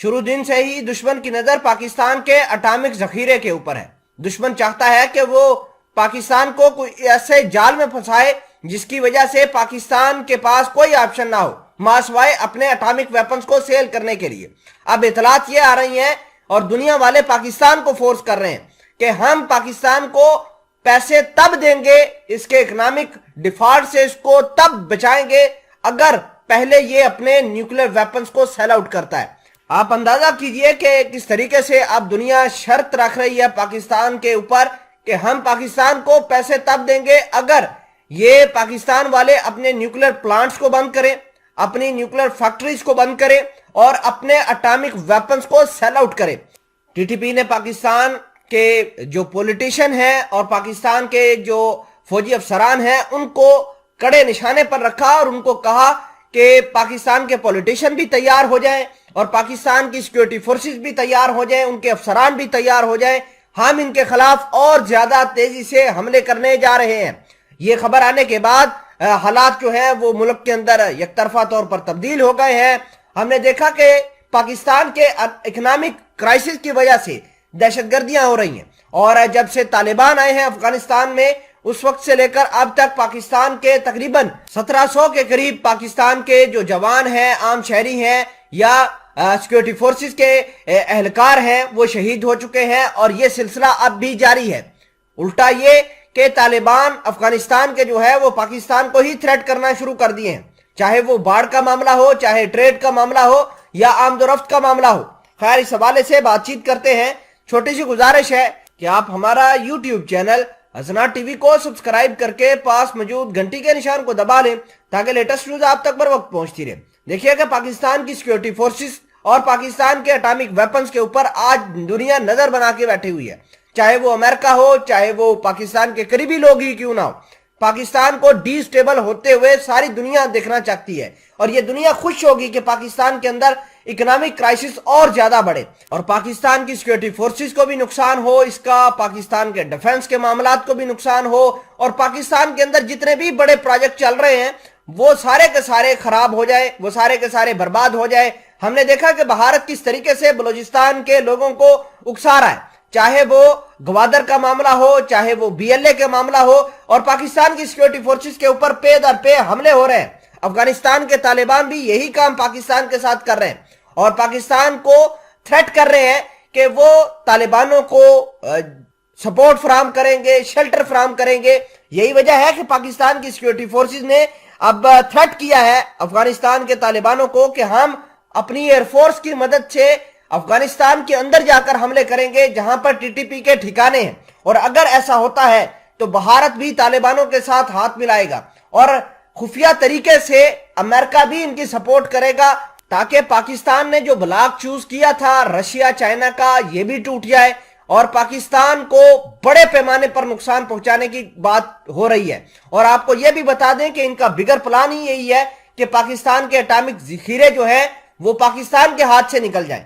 شروع دن سے ہی دشمن کی نظر پاکستان کے اٹامک ذخیرے کے اوپر ہے۔ دشمن چاہتا ہے کہ وہ پاکستان کو کوئی ایسے جال میں پھنسائے جس کی وجہ سے پاکستان کے پاس کوئی آپشن نہ ہو ماسوائے اپنے اٹامک ویپنز کو سیل کرنے کے لیے۔ اب اطلاعات یہ آ رہی ہیں اور دنیا والے پاکستان کو فورس کر رہے ہیں کہ ہم پاکستان کو پیسے تب دیں گے، اس کے اکنامک ڈیفالٹ سے اس کو تب بچائیں گے اگر پہلے یہ اپنے نیوکلیر ویپنز کو سیل آؤٹ کرتا ہے۔ آپ اندازہ کیجئے کہ کس طریقے سے اب دنیا شرط رکھ رہی ہے پاکستان کے اوپر کہ ہم پاکستان کو پیسے تب دیں گے اگر یہ پاکستان والے اپنے نیوکلیر پلانٹس کو بند کریں، اپنی نیوکلیر فیکٹریز کو بند کریں اور اپنے اٹامک ویپنز کو سیل آؤٹ کریں۔ ٹی ٹی پی نے پاکستان کے جو پولیٹیشن ہیں اور پاکستان کے جو فوجی افسران ہیں ان کو کڑے نشانے پر رکھا اور ان کو کہا کہ پاکستان کے پولیٹیشن بھی تیار ہو جائیں اور پاکستان کی سیکیورٹی فورسز بھی تیار ہو جائیں، ان کے افسران بھی تیار ہو جائیں، ہم ان کے خلاف اور زیادہ تیزی سے حملے کرنے جا رہے ہیں۔ یہ خبر آنے کے بعد حالات جو ہیں وہ ملک کے اندر یک طرفہ طور پر تبدیل ہو گئے ہیں۔ ہم نے دیکھا کہ پاکستان کے اکنامک کرائسس کی وجہ سے دہشت گردیاں ہو رہی ہیں، اور جب سے طالبان آئے ہیں افغانستان میں اس وقت سے لے کر اب تک پاکستان کے تقریباً 1700 کے قریب پاکستان کے جو جوان ہیں، عام شہری ہیں یا سیکیورٹی فورسز کے اہلکار ہیں وہ شہید ہو چکے ہیں، اور یہ سلسلہ اب بھی جاری ہے۔ الٹا یہ کہ طالبان افغانستان کے جو ہے وہ پاکستان کو ہی تھریٹ کرنا شروع کر دیے ہیں، چاہے وہ باڑ کا معاملہ ہو، چاہے ٹریڈ کا معاملہ ہو یا آمد و رفت کا معاملہ ہو۔ خیر، اس حوالے سے بات چیت کرتے ہیں۔ چھوٹی سی گزارش ہے کہ آپ ہمارا یوٹیوب چینل حسنات ٹی وی کو سبسکرائب کر کے پاس موجود گھنٹی کے نشان کو دبا لیں تاکہ لیٹسٹ نیوز آپ تک بر وقت پہنچتی رہے۔ دیکھیے کہ پاکستان کی سیکیورٹی فورسز اور پاکستان کے اٹامک ویپنز کے اوپر آج دنیا نظر بنا کے بیٹھی ہوئی ہے، چاہے وہ امریکہ ہو، چاہے وہ پاکستان کے قریبی لوگ ہی کیوں نہ ہو۔ پاکستان کو ڈی سٹیبل ہوتے ہوئے ساری دنیا دیکھنا چاہتی ہے، اور یہ دنیا خوش ہوگی کہ پاکستان کے اندر اکنامک کرائسس اور زیادہ بڑھے اور پاکستان کی سیکیورٹی فورسز کو بھی نقصان ہو، اس کا پاکستان کے ڈیفنس کے معاملات کو بھی نقصان ہو، اور پاکستان کے اندر جتنے بھی بڑے پروجیکٹ چل رہے ہیں وہ سارے کے سارے خراب ہو جائے، وہ سارے کے سارے برباد ہو جائے۔ ہم نے دیکھا کہ بھارت کس طریقے سے بلوچستان کے لوگوں کو اکسا رہا ہے، چاہے وہ گوادر کا معاملہ ہو، چاہے وہ بی ایل اے کے معاملہ ہو، اور پاکستان کی سیکیورٹی فورسز کے اوپر پے در پے حملے ہو رہے ہیں۔ افغانستان کے طالبان بھی یہی کام پاکستان کے ساتھ کر رہے ہیں اور پاکستان کو تھریٹ کر رہے ہیں کہ وہ طالبانوں کو سپورٹ فراہم کریں گے، شیلٹر فراہم کریں گے۔ یہی وجہ ہے کہ پاکستان کی سیکیورٹی فورسز نے اب تھریٹ کیا ہے افغانستان کے طالبانوں کو کہ ہم اپنی ایئر فورس کی مدد سے افغانستان کے اندر جا کر حملے کریں گے جہاں پر ٹی ٹی پی کے ٹھکانے ہیں، اور اگر ایسا ہوتا ہے تو بھارت بھی طالبانوں کے ساتھ ہاتھ ملائے گا اور خفیہ طریقے سے امریکہ بھی ان کی سپورٹ کرے گا تاکہ پاکستان نے جو بلاک چوز کیا تھا رشیا چائنا کا یہ بھی ٹوٹ جائے اور پاکستان کو بڑے پیمانے پر نقصان پہنچانے کی بات ہو رہی ہے۔ اور آپ کو یہ بھی بتا دیں کہ ان کا بگر پلان ہی یہی ہے کہ پاکستان کے اٹامک ذخیرے جو ہیں وہ پاکستان کے ہاتھ سے نکل جائیں۔